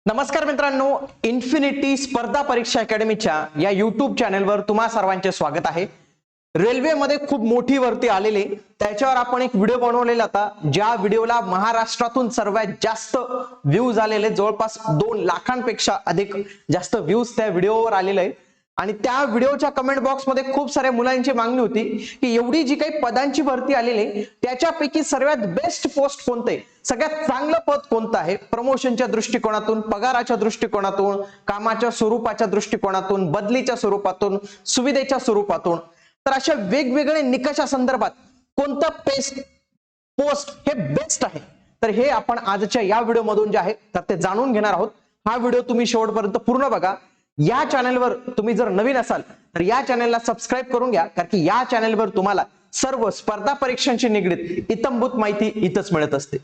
नमस्कार मित्रांनो, इन्फिनिटी स्पर्धा परीक्षा अकॅडमीच्या या युट्यूब चॅनलवर तुम्हा सर्वांचे स्वागत आहे. रेल्वेमध्ये खूप मोठी भरती आलेली, त्याच्यावर आपण एक व्हिडिओ बनवलेला होता. ज्या व्हिडिओला महाराष्ट्रातून सर्वात जास्त व्ह्यूज आलेले, जवळपास 2 लाखांपेक्षा अधिक जास्त व्ह्यूज त्या व्हिडिओवर आलेले आहे. आणि त्या व्हिडिओच्या कमेंट बॉक्समध्ये खूप साऱ्या मुलांची मागणी होती की एवढी जी काही पदांची भरती आलेली त्याच्यापैकी सर्वात बेस्ट पोस्ट कोणते, सगळ्यात चांगलं पद कोणतं आहे, प्रमोशनच्या दृष्टिकोनातून, पगाराच्या दृष्टिकोनातून, कामाच्या स्वरूपाच्या दृष्टिकोनातून, बदलीच्या स्वरूपातून, सुविधेच्या स्वरूपातून. तर अशा वेगवेगळे निकषा संदर्भात कोणतं पोस्ट हे बेस्ट आहे, तर हे आपण आजच्या या व्हिडिओ मधून जे आहे तर ते जाणून घेणार आहोत. हा व्हिडिओ तुम्ही शेवटपर्यंत पूर्ण बघा. या चॅनलवर तुम्ही जर नवीन असाल तर या चॅनलला सबस्क्राईब करून घ्या, कारण की या चॅनलवर तुम्हाला सर्व स्पर्धा परीक्षांशी निगडीत इत्थंभूत माहिती इथंच मिळत असते.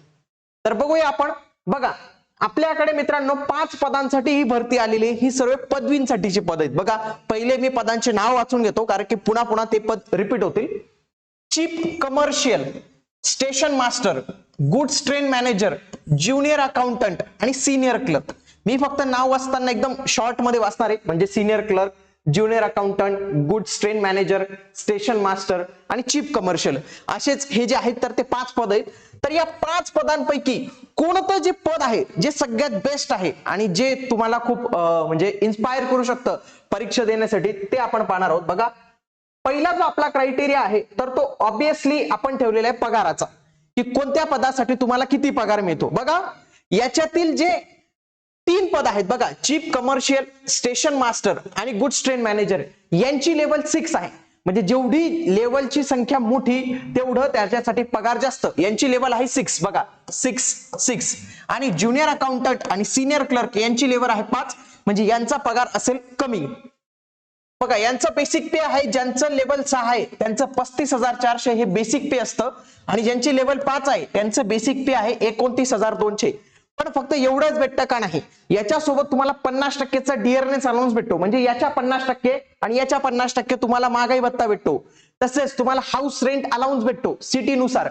तर बघूया आपण. बघा, आपल्याकडे मित्रांनो 5 पदांसाठी ही भरती आलेली. ही सर्व पदवींसाठीची पद आहेत. बघा, पहिले मी पदांचे नाव वाचून घेतो, कारण की पुन्हा पुन्हा ते पद रिपीट होतील. Chief commercial, station master, goods train manager, junior accountant आणि सिनियर क्लर्क. मी फक्त नाव वाचताना एकदम शॉर्ट मध्ये वाचणार आहे, म्हणजे senior clerk, junior accountant, goods train manager, station master आणि चीफ कमर्शियल, असेच हे जे आहेत तर ते 5 पद आहेत. तर या 5 पदांपैकी कोणतं जे पद आहे जे सगळ्यात बेस्ट आहे आणि जे तुम्हाला खूप म्हणजे इन्स्पायर करू शकतं परीक्षा देण्यासाठी, ते आपण पाहणार आहोत. बघा, पहिला जो आपला क्रायटेरिया आहे तर तो ऑब्विसली आपण ठेवलेला आहे पगाराचा, की कोणत्या पदासाठी तुम्हाला किती पगार मिळतो. बघा, याच्यातील जे 3 पद आहेत, बघा, चीफ कमर्शियल, स्टेशन मास्टर आणि गुड्स ट्रेन मॅनेजर, यांची लेवल 6 आहे. म्हणजे जेवढी लेवलची संख्या मोठी तेवढं त्याच्यासाठी पगार जास्त. यांची लेवल आहे 6. बघा, 6. आणि ज्युनियर अकाउंटंट आणि सिनियर क्लर्क यांची लेवल आहे 5, म्हणजे यांचा पगार असेल कमी. बघा, यांचं बेसिक पे आहे, ज्यांचं लेवल 6 आहे त्यांचं 35,400 हे बेसिक पे असतं, आणि ज्यांची लेवल 5 आहे त्यांचं बेसिक पे आहे 29,200. पण फक्त एवढंच भेटतं का नाही, याच्यासोबत तुम्हाला 50%चा डिअरनेस अलाउन्स भेटतो. म्हणजे याच्या 50% आणि याच्या 50% तुम्हाला महागाई भत्ता भेटतो. तसेच तुम्हाला हाऊस रेंट अलाउन्स भेटतो सिटीनुसार.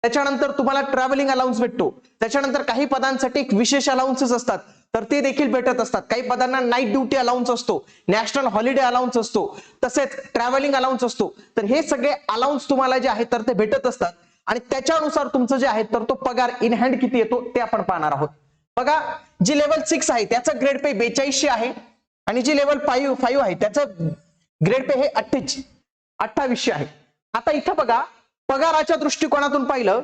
त्याच्यानंतर तुम्हाला ट्रॅव्हलिंग अलाउन्स भेटतो. त्याच्यानंतर काही पदांसाठी विशेष अलाउन्सेस असतात तर ते देखील भेटत असतात. काही पदांना नाईट ड्युटी अलाउन्स असतो, नॅशनल हॉलिडे अलाउन्स असतो, तसेच ट्रॅव्हलिंग अलाउन्स असतो. तर हे सगळे अलाउन्स तुम्हाला जे आहेत तर ते भेटत असतात, आणि त्याच्यानुसार तुमचं जे आहे तर तो पगार इन हँड किती येतो ते आपण पाहणार आहोत. बघा, जी लेवल 6 आहे त्याचं ग्रेड पे 4200 आहे, आणि जी लेवल 5 आहे त्याचं ग्रेड पे हे 2800 आहे. आता इथं बघा, पगाराच्या दृष्टिकोनातून पाहिलं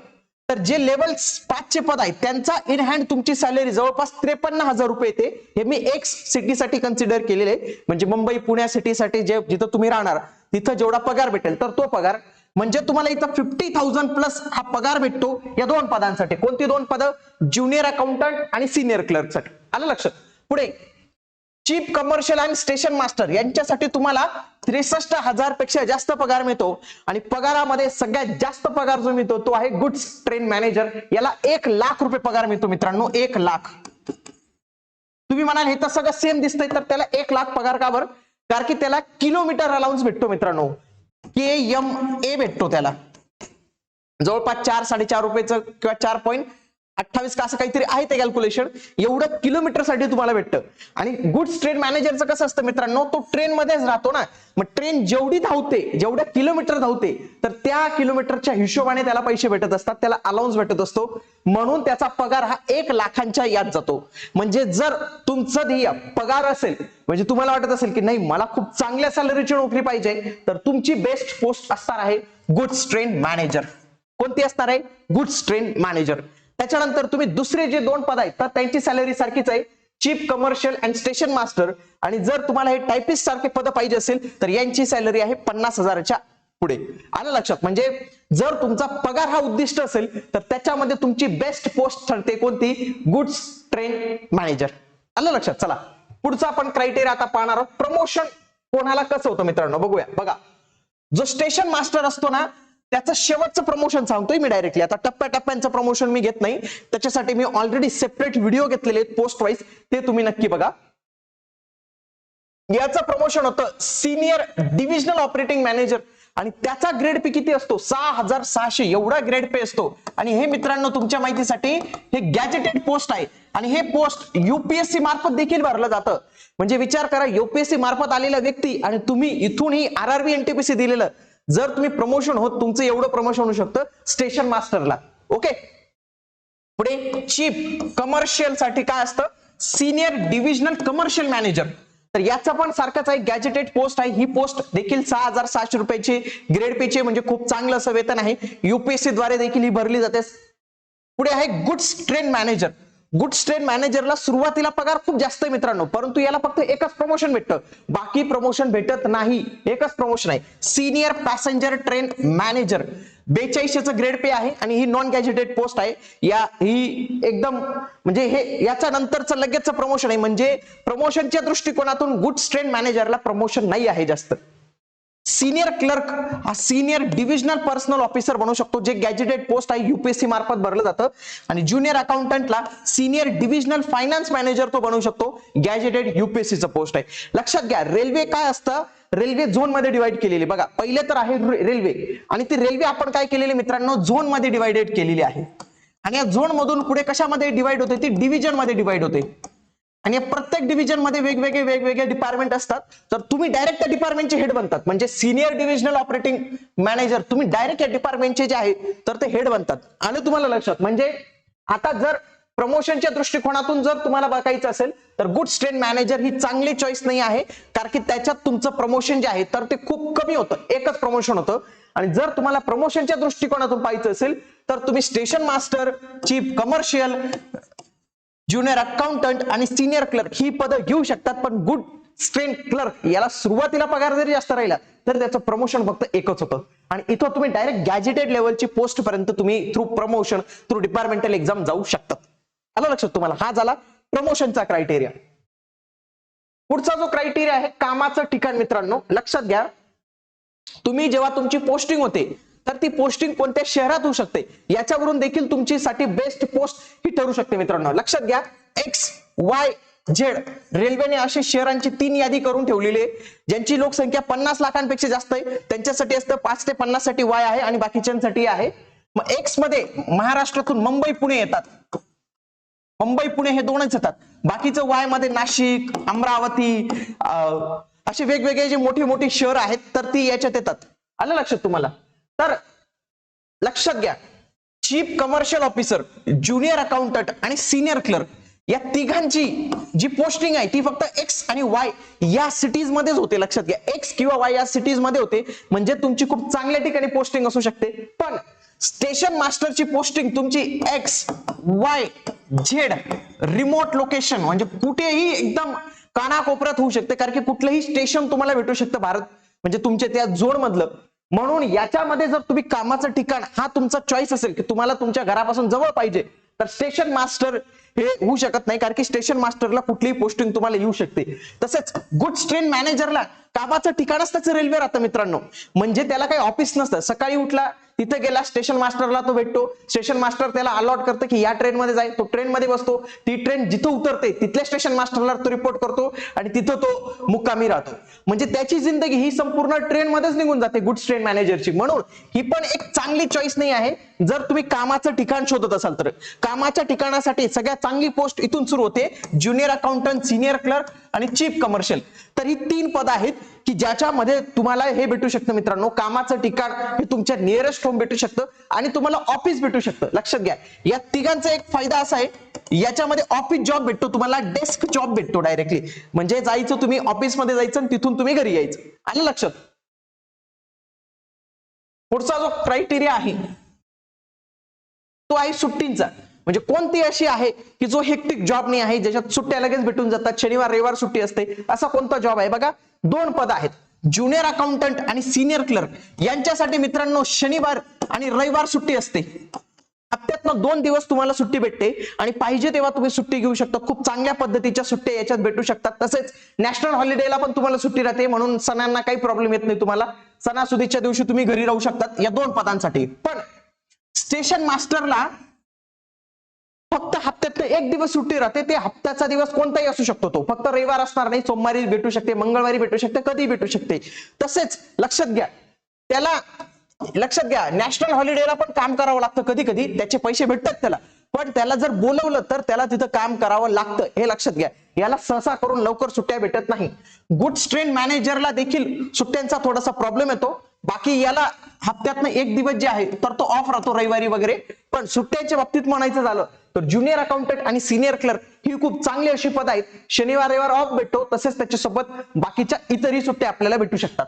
तर जे लेवल 5 चे पद आहेत त्यांचा इन हँड तुमची सॅलरी जवळपास 53,000 रुपये येते. हे मी एक सिटीसाठी कन्सिडर केलेले आहे, म्हणजे मुंबई पुणे सिटीसाठी जिथं तुम्ही राहणार तिथं जेवढा पगार भेटेल तर तो पगार, म्हणजे तुम्हाला इथं 50,000 प्लस हा पगार भेटतो या 2 पदांसाठी. कोणती 2 पदं? ज्युनियर अकाउंटंट आणि सिनियर क्लर्क साठी. आलं लक्षात? पुढे चीफ कमर्शियल आणि स्टेशन मास्टर यांच्यासाठी तुम्हाला 63,000 पेक्षा जास्त पगार मिळतो, आणि पगारामध्ये सगळ्यात जास्त पगार जो मिळतो तो आहे गुड्स ट्रेन मॅनेजर. याला 1 लाख रुपये पगार मिळतो मित्रांनो, 1 लाख. तुम्ही म्हणाल हे तर सगळं सेम दिसतंय, तर त्याला 1 लाख पगार का बरं? कारण की त्याला किलोमीटर अलाउन्स भेटतो मित्रांनो, KMA भेटतो त्याला, जवळपास 4-4.5 रुपयेचं किंवा 4.28 का असं काहीतरी आहे ते कॅल्क्युलेशन. एवढं किलोमीटर साठी तुम्हाला भेटतं. आणि गुड्स ट्रेन मॅनेजरचं कसं असतं मित्रांनो, तो ट्रेन मध्येच राहतो ना, मग ट्रेन जेवढी धावते, जेवढ्या किलोमीटर धावते तर त्या किलोमीटरच्या हिशोबाने त्याला पैसे भेटत असतात, त्याला अलाउन्स भेटत असतो. म्हणून त्याचा पगार हा 1 लाखांच्या यात जातो. म्हणजे जर तुमचं ध्येय पगार असेल, म्हणजे तुम्हाला वाटत असेल की नाही मला खूप चांगल्या सॅलरीची नोकरी पाहिजे, तर तुमची बेस्ट पोस्ट असणार आहे गुड्स ट्रेन मॅनेजर. कोणती असणार आहे? Goods train manager. त्याच्यानंतर तुम्ही दुसरे जे 2 पद आहेत तर त्यांची सॅलरी सारखीच आहे, chief commercial and station master. आणि जर तुम्हाला हे टायपिस्ट सारखे पद पाहिजे असेल तर यांची सॅलरी आहे 50,000च्या पुढे. आलं लक्षात? म्हणजे जर तुमचा पगार हा उद्दिष्ट असेल तर त्याच्यामध्ये तुमची बेस्ट पोस्ट ठरते कोणती? Goods train manager. आलं लक्षात? चला पुढचा आपण क्रायटेरिया आता पाहणार आहोत. प्रमोशन कोणाला कसं होतं मित्रांनो, बघूया. बघा, जो स्टेशन मास्टर असतो ना त्याचं शेवटचं प्रमोशन सांगतोय मी डायरेक्टली. आता टप्प्याटप्प्यांचं प्रमोशन मी घेत नाही, त्याच्यासाठी मी ऑलरेडी सेपरेट व्हिडिओ घेतलेले आहेत पोस्ट वाईज, ते तुम्ही नक्की बघा. याचं प्रमोशन होतं सिनियर डिव्हिजनल ऑपरेटिंग मॅनेजर. आणि त्याचा ग्रेड पे किती असतो 6,600 एवढा ग्रेड पे असतो. आणि हे मित्रांनो तुमच्या माहितीसाठी हे गॅजेटेड पोस्ट आहे आणि हे पोस्ट युपीएससी मार्फत देखील भरलं जातं. म्हणजे विचार करा युपीएससी मार्फत आलेला व्यक्ती आणि तुम्ही इथूनही आरआरबी एनटीपीसी दिलेलं, जर तुम्ही प्रमोशन होत तुमचं एवढं प्रमोशन होऊ शकतं स्टेशन मास्टरला. ओके, पुढे चीफ कमर्शियल साठी काय असतं सिनियर डिव्हिजनल कमर्शियल मॅनेजर. तर याचा पण सारखाच आहे गॅजेटेड पोस्ट आहे. ही पोस्ट देखील 6,600 रुपयाची ग्रेड पेचे म्हणजे खूप चांगलं असं वेतन आहे. युपीएससी द्वारे देखील ही भरली जाते. पुढे आहे goods train manager. Goods train मॅनेजरला सुरुवातीला पगार खूप जास्त आहे मित्रांनो, परंतु याला फक्त एकच प्रमोशन भेटतं, बाकी प्रमोशन भेटत नाही. एकच प्रमोशन आहे senior passenger train manager. 4200 grade pay आहे आणि ही नॉन गॅजेटेड पोस्ट आहे. ही एकदम म्हणजे हे याच्या नंतरचं लगेचचं प्रमोशन आहे. म्हणजे प्रमोशनच्या दृष्टिकोनातून गुड्स ट्रेन मॅनेजरला प्रमोशन नाही आहे जास्त. सिनियर क्लर्क हा सिनियर डिव्हिजनल पर्सनल ऑफिसर बनू शकतो, जे गॅजेटेड पोस्ट आहे युपीएससी मार्फत भरलं जातं. आणि ज्युनियर अकाउंटंटला सिनियर डिव्हिजनल फायनान्स मॅनेजर तो बनू शकतो, गॅजेटेड युपीएससीचं पोस्ट आहे. लक्षात घ्या रेल्वे काय असतं, रेल्वे झोन मध्ये डिवाइड केलेली. बघा पहिले तर आहे रेल्वे आणि ती रेल्वे आपण काय केलेली मित्रांनो झोन मध्ये डिवाइडेड केलेली आहे. आणि या झोन मधून पुढे कशामध्ये डिवाइड होते ती डिव्हिजन मध्ये डिवाइड होते. आणि प्रत्येक डिव्हिजन मध्ये वेगवेगळे डिपार्टमेंट असतात. तर तुम्ही डायरेक्ट त्या डिपार्टमेंटचे हेड बनतात. म्हणजे सिनियर डिव्हिजनल ऑपरेटिंग मॅनेजर तुम्ही डायरेक्ट या डिपार्टमेंटचे जे आहे तर ते हेड बनतात. आलं तुम्हाला लक्षात. म्हणजे आता जर प्रमोशनच्या दृष्टिकोनातून जर तुम्हाला बघायचं असेल तर गुड्स ट्रेन मॅनेजर ही चांगली चॉईस नाही आहे, कारण की त्याच्यात तुमचं प्रमोशन जे आहे तर ते खूप कमी होतं, एकच प्रमोशन होतं. आणि जर तुम्हाला प्रमोशनच्या दृष्टिकोनातून पाहायचं असेल तर तुम्ही station master, chief commercial, junior accountant आणि सिनियर क्लर्क ही पदं घेऊ शकतात. पण गुड ट्रेन क्लर्क याला सुरुवातीला पगार जरी जास्त राहिला तर त्याचं प्रमोशन फक्त एकच होतं. आणि इथं तुम्ही डायरेक्ट गॅजेटेड लेवलची पोस्ट पर्यंत तुम्ही through promotion through departmental exam जाऊ शकतात. आलं लक्षात तुम्हाला. हा झाला प्रमोशनचा क्रायटेरिया. पुढचा जो क्रायटेरिया आहे कामाचं ठिकाण. मित्रांनो लक्षात घ्या, तुम्ही जेव्हा तुमची पोस्टिंग होते तर ती पोस्टिंग कोणत्या शहरात होऊ शकते याच्यावरून देखील तुमच्यासाठी बेस्ट पोस्ट ही ठरू शकते. मित्रांनो लक्षात घ्या एक्स वाय झेड रेल्वेने असे शहरांची 3 यादी करून ठेवलेली आहे, ज्यांची लोकसंख्या 50 लाखांपेक्षा जास्त आहे त्यांच्यासाठी असतं 5 ते 50 साठी वाय आहे आणि बाकीच्यांसाठी आहे. मग एक्स मध्ये महाराष्ट्रातून मुंबई पुणे येतात, मुंबई पुणे हे दोनच येतात. बाकीचं वाय मध्ये नाशिक, अमरावती असे वेगवेगळे जे मोठी मोठी शहर आहेत तर ती याच्यात येतात. आलं लक्षात तुम्हाला. तर लक्षात घ्या chief commercial officer, junior accountant आणि सिनियर क्लर्क या तिघांची जी पोस्टिंग आहे ती फक्त एक्स आणि वाय या सिटीज मध्येच होते. लक्षात घ्या एक्स किंवा वाय या सिटीज मध्ये होते, म्हणजे तुमची खूप चांगल्या ठिकाणी पोस्टिंग असू शकते. पण स्टेशन मास्टरची पोस्टिंग तुमची x Y Z remote location म्हणजे कुठेही एकदम कानाकोपऱ्यात होऊ शकते, कारण की कुठलंही स्टेशन तुम्हाला भेटू शकतं भारत म्हणजे तुमच्या त्या झोन मधलं. म्हणून याच्यामध्ये जर तुम्ही कामाचं ठिकाण हा तुमचा चॉईस असेल की तुम्हाला तुमच्या घरापासून जवळ पाहिजे तर स्टेशन मास्टर हे होऊ शकत नाही, कारण की स्टेशन मास्टरला कुठलीही पोस्टिंग तुम्हाला येऊ शकते. तसेच गुड्स ट्रेन मॅनेजरला कामाचं ठिकाणच त्याचं रेल्वे राहतं मित्रांनो. म्हणजे त्याला काही ऑफिस नसतं, सकाळी उठला तिथे गेला स्टेशन मास्टरला तो भेटतो, स्टेशन मास्टर त्याला अलॉट करतं की या ट्रेन मध्ये जाय, तो ट्रेन मध्ये बसतो, ती ट्रेन जिथं उतरते तिथल्या स्टेशन मास्टरला तो रिपोर्ट करतो आणि तिथं तो मुक्कामी राहतो. म्हणजे त्याची जिंदगी ही संपूर्ण ट्रेन मध्येच निघून जाते गुड्स ट्रेन मॅनेजरची. म्हणून ही पण एक चांगली चॉईस नाही आहे जर तुम्ही कामाचं ठिकाण शोधत असाल तर. कामाच्या ठिकाणासाठी सगळ्यात चांगली पोस्ट इथून सुरू होते, ज्युनियर अकाउंटंट, सिनियर क्लर्क आणि चीफ कमर्शियल. तर ही 3 पद आहेत की ज्याच्यामध्ये तुम्हाला हे भेटू शकतं मित्रांनो, कामाचं ठिकाण हे तुमच्या नियरेस्ट होम भेटू शकतं आणि तुम्हाला ऑफिस भेटू शकतं. लक्षात घ्या या तिघांचा एक फायदा असा आहे याच्यामध्ये ऑफिस जॉब भेटतो तुम्हाला, डेस्क जॉब भेटतो डायरेक्टली. म्हणजे जायचं तुम्ही ऑफिसमध्ये जायचं आणि तिथून तुम्ही घरी यायचं. आलं लक्षात. पुढचा जो क्रायटेरिया आहे तो आहे सुट्टींचा. म्हणजे कोणती अशी आहे की जो हेक्टिक जॉब नाही आहे, ज्याच्यात सुट्ट्या लगेच भेटून जातात, शनिवार रविवार सुट्टी असते, असा कोणता जॉब आहे. बघा 2 पद आहेत, ज्युनियर अकाउंटंट आणि सिनियर क्लर्क यांच्यासाठी मित्रांनो शनिवार आणि रविवार सुट्टी असते. हप्त्यातनं 2 दिवस तुम्हाला सुट्टी भेटते आणि पाहिजे तेव्हा तुम्ही सुट्टी घेऊ शकता. खूप चांगल्या पद्धतीच्या सुट्ट्या याच्यात भेटू शकतात. तसेच नॅशनल हॉलिडेला पण तुम्हाला सुट्टी राहते, म्हणून सणांना काही प्रॉब्लेम येत नाही तुम्हाला. सणासुदीच्या दिवशी तुम्ही घरी राहू शकतात या 2 पदांसाठी. पण स्टेशन मास्टरला फक्त हप्त्यात 1 दिवस सुट्टी राहते, ते हप्त्याचा दिवस कोणताही असू शकतो, तो फक्त रविवार असणार नाही, सोमवारी भेटू शकते, मंगळवारी भेटू शकते, कधी भेटू शकते. तसेच लक्षात घ्या त्याला लक्षात घ्या, नॅशनल हॉलिडेला पण काम करावं लागतं, कधी कधी त्याचे पैसे भेटतात त्याला, पण त्याला जर बोलवलं तर त्याला तिथं काम करावं लागतं, हे लक्षात घ्या. याला सहसा करून लवकर सुट्ट्या भेटत नाही. गुड्स ट्रेन मॅनेजरला देखील सुट्ट्यांचा थोडासा प्रॉब्लेम येतो. बाकी याला हप्त्यातनं एक दिवस जे आहे तर तो ऑफ राहतो, रविवारी वगैरे. पण सुट्ट्यांच्या बाबतीत म्हणायचं झालं तर ज्युनियर अकाउंटंट आणि सिनियर क्लर्क ही खूप चांगली अशी पद आहेत. शनिवार रविवार ऑफ भेटतो, तसेच त्याच्यासोबत बाकीच्या इतरही सुट्ट्या आपल्याला भेटू शकतात.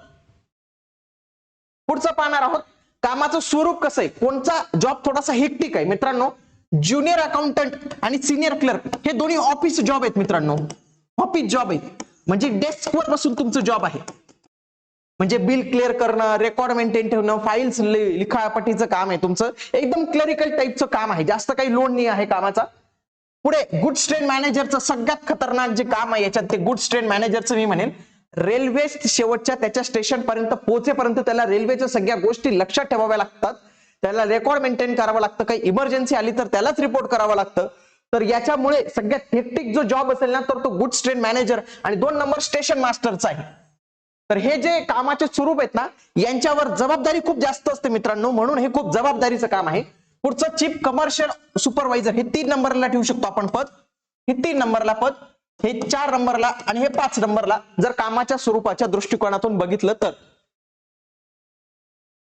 पुढचं पाहणार आहोत, कामाचं स्वरूप कसं आहे, कोणता जॉब थोडासा हेक्टिक आहे मित्रांनो. ज्युनियर अकाउंटंट आणि सिनियर क्लर्क हे दोन्ही ऑफिस जॉब आहेत मित्रांनो, ऑफिस जॉब आहेत, म्हणजे डेस्कवर बसून तुमचं जॉब आहे. म्हणजे बिल क्लिअर करणं, रेकॉर्ड मेंटेन ठेवणं, फाईल्स लिखापटीचं काम आहे तुमचं, एकदम क्लरिकल टाईपचं काम आहे, जास्त काही लोड नाही आहे कामाचा. पुढे गुड्स ट्रेन मॅनेजरचं सगळ्यात खतरनाक जे काम आहे याच्यात, ते गुड्स ट्रेन मॅनेजरचं मी म्हणेन. रेल्वे शेवटच्या त्याच्या स्टेशन पर्यंत पोहोचेपर्यंत त्याला रेल्वेच्या सगळ्या गोष्टी लक्षात ठेवाव्या लागतात, त्याला रेकॉर्ड मेंटेन करावं लागतं, काही इमर्जन्सी आली तर त्यालाच रिपोर्ट करावं लागतं. तर याच्यामुळे सगळ्यात हेक्टिक जो जॉब असेल ना, तर तो गुड्स ट्रेन मॅनेजर आणि 2 नंबर स्टेशन मास्टरचा आहे. तर हे जे कामाचे स्वरूप आहेत ना, यांच्यावर जबाबदारी खूप जास्त असते मित्रांनो, म्हणून हे खूप जबाबदारीचं काम आहे. पुढचं चीफ कमर्शियल सुपरवायझर, हे 3 नंबरला ठेवू शकतो आपण पद, हे 3 नंबरला पद, हे 4 नंबरला आणि हे 5 नंबरला, जर कामाच्या स्वरूपाच्या दृष्टिकोनातून बघितलं तर.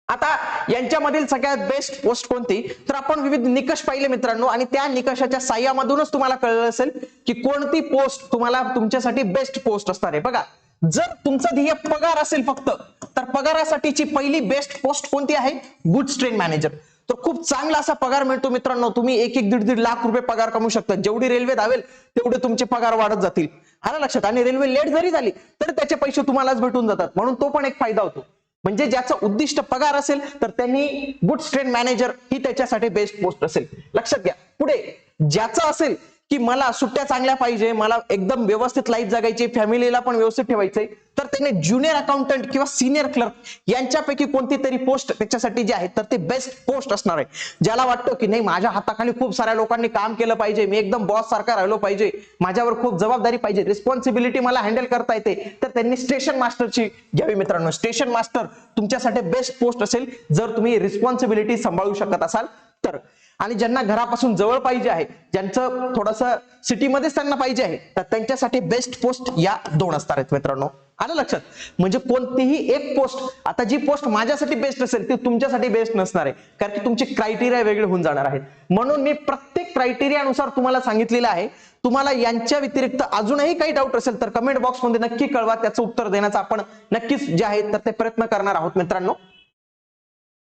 आता यांच्यामधील सगळ्यात बेस्ट पोस्ट कोणती, तर आपण विविध निकष पाहिले मित्रांनो, आणि त्या निकषाच्या साह्यामधूनच तुम्हाला कळलं असेल की कोणती पोस्ट तुम्हाला तुमच्यासाठी बेस्ट पोस्ट असणार आहे. बघा, जर तुमचं ध्येय पगार असेल फक्त, तर पगारासाठीची पहिली बेस्ट पोस्ट कोणती आहे, गुड्स ट्रेन मॅनेजर. तर खूप चांगला असा पगार मिळतो मित्रांनो, तुम्ही 1-1, 1.5 लाख रुपये पगार कमवू शकता. जेवढी रेल्वे धावेल तेवढे तुमचे पगार वाढत जातील, आलं लक्षात. आणि रेल्वे लेट जरी झाली तर त्याचे पैसे तुम्हालाच भेटून जातात, म्हणून तो पण एक फायदा होतो. म्हणजे ज्याचं उद्दिष्ट पगार असेल तर त्यांनी गुड्स ट्रेन मॅनेजर ही त्याच्यासाठी बेस्ट पोस्ट असेल, लक्षात घ्या. पुढे ज्याचं असेल की मला सुट्ट्या चांगल्या पाहिजे, मला एकदम व्यवस्थित लाईफ जगायची, फॅमिलीला पण व्यवस्थित ठेवायचंय, तर त्याने ज्युनियर अकाउंटंट किंवा सिनियर क्लर्क यांच्यापैकी कोणती तरी पोस्ट त्याच्यासाठी जी आहे तर ते बेस्ट पोस्ट असणार आहे. ज्याला वाटतं की नाही, माझ्या हाताखाली खूप साऱ्या लोकांनी काम केलं पाहिजे, मी एकदम बॉस सारखा राहिलो पाहिजे, माझ्यावर खूप जबाबदारी पाहिजे, रिस्पॉन्सिबिलिटी मला हँडल करता येते, तर त्यांनी स्टेशन मास्टरची घ्यावी मित्रांनो. स्टेशन मास्टर तुमच्यासाठी बेस्ट पोस्ट असेल जर तुम्ही रिस्पॉन्सिबिलिटी सांभाळू शकत असाल तर. आणि ज्यांना घरापासून जवळ पाहिजे आहे, ज्यांचं थोडंसं सिटीमध्येच त्यांना पाहिजे आहे, तर त्यांच्यासाठी बेस्ट पोस्ट या 2 असणार आहेत मित्रांनो, आलं लक्षात. म्हणजे कोणतीही एक पोस्ट, आता जी पोस्ट माझ्यासाठी बेस्ट असेल ती तुमच्यासाठी बेस्ट नसणार आहे, कारण की तुमचे क्रायटेरिया वेगळे होऊन जाणार आहेत. म्हणून मी प्रत्येक क्रायटेरियानुसार तुम्हाला सांगितलेलं आहे. तुम्हाला यांच्या व्यतिरिक्त अजूनही काही डाऊट असेल तर कमेंट बॉक्समध्ये नक्की कळवा, त्याचं उत्तर देण्याचा आपण नक्कीच जे आहे तर ते प्रयत्न करणार आहोत मित्रांनो.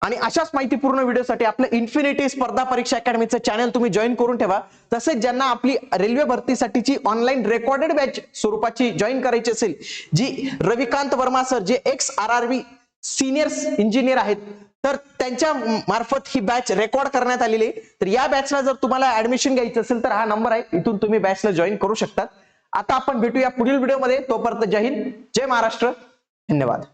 आणि अशाच माहितीपूर्ण व्हिडिओसाठी आपलं इन्फिनिटी स्पर्धा परीक्षा अकॅडमीचं चॅनल तुम्ही जॉईन करून ठेवा. तसेच ज्यांना आपली रेल्वे भरतीसाठीची ऑनलाईन रेकॉर्डेड बॅच स्वरूपाची जॉईन करायची असेल, जी रविकांत वर्मा सर जे XRRB सिनियर इंजिनियर आहेत, तर त्यांच्या मार्फत ही बॅच रेकॉर्ड करण्यात आलेली आहे. तर या बॅचला जर तुम्हाला ऍडमिशन घ्यायचं असेल तर हा नंबर आहे, इथून तुम्ही बॅचला जॉईन करू शकता. आता आपण भेटूया पुढील व्हिडिओमध्ये, तोपर्यंत जय हिंद, जय महाराष्ट्र, धन्यवाद.